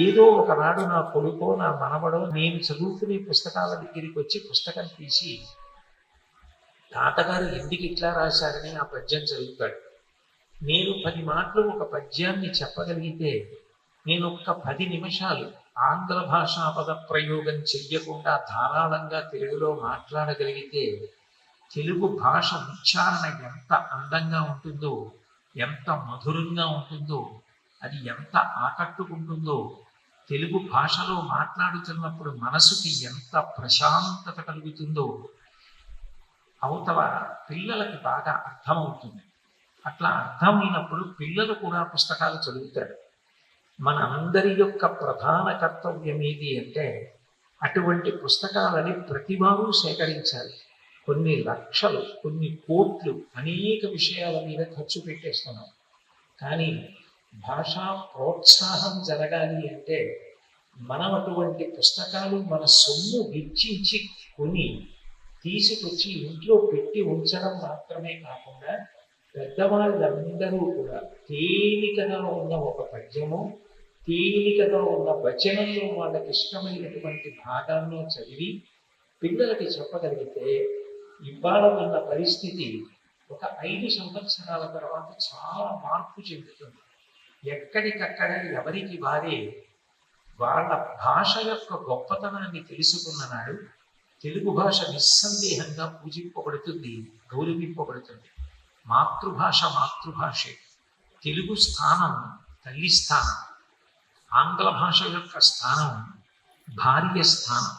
ఏదో ఒకనాడు నా కొడుకో నా మనవడో నేను చదువుకునే పుస్తకాల దగ్గరికి వచ్చి పుస్తకం తీసి తాతగారు ఎందుకు ఇట్లా రాశారని ఆ పద్యం చదువుతాడు. నేను 10 మాటలు ఒక పద్యాన్ని చెప్పగలిగితే నేను ఒక్క 10 నిమిషాలు ఆంగ్ల భాషా పద ప్రయోగం చెయ్యకుండా ధారాళంగా తెలుగులో మాట్లాడగలిగితే తెలుగు భాష ఉచ్చారణ ఎంత అందంగా ఉంటుందో, ఎంత మధురంగా ఉంటుందో, అది ఎంత ఆకట్టుకుంటుందో, తెలుగు భాషలో మాట్లాడుతున్నప్పుడు మనసుకి ఎంత ప్రశాంతత కలుగుతుందో అవతల పిల్లలకి బాగా అర్థమవుతుంది. అట్లా అర్థమైనప్పుడు పిల్లలు కూడా పుస్తకాలు చదువుతారు. మనందరి యొక్క ప్రధాన కర్తవ్యం ఏది అంటే అటువంటి పుస్తకాలని ప్రతివారు సేకరించాలి. కొన్ని లక్షలు, కొన్ని కోట్లు అనేక విషయాల మీద ఖర్చు పెట్టేస్తున్నాం. కానీ భాషా ప్రోత్సాహం జరగాలి అంటే మనం అటువంటి పుస్తకాలు మన సొమ్ము వెచ్చించి కొని తీసుకొచ్చి ఇంట్లో పెట్టి ఉంచడం మాత్రమే కాకుండా పెద్దవాళ్ళందరూ కూడా తేలికగా ఉన్న ఒక పద్యము, తేలికగా ఉన్న వచనంలో వాళ్ళకి ఇష్టమైనటువంటి భాగాల్లో చదివి పిల్లలకి చెప్పగలిగితే ఇవాళ ఉన్న పరిస్థితి ఒక 5 సంవత్సరాల తర్వాత చాలా మార్పు చెందుతుంది. ఎక్కడికక్కడ ఎవరికి వారే వాళ్ళ భాష యొక్క గొప్పతనాన్ని తెలుసుకున్న నాడు తెలుగు భాష నిస్సందేహంగా పూజింపబడుతుంది, గౌరవింపబడుతుంది. మాతృభాష మాతృభాషే. తెలుగు స్థానం తల్లి స్థానం, ఆంగ్ల భాష యొక్క స్థానం భార్య స్థానం.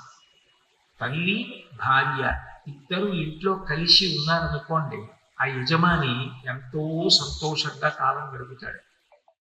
తల్లి భార్య ఇద్దరు ఇంట్లో కలిసి ఉన్నారనుకోండి, ఆ యజమాని ఎంతో సంతోషంగా కాలం గడుపుతాడు.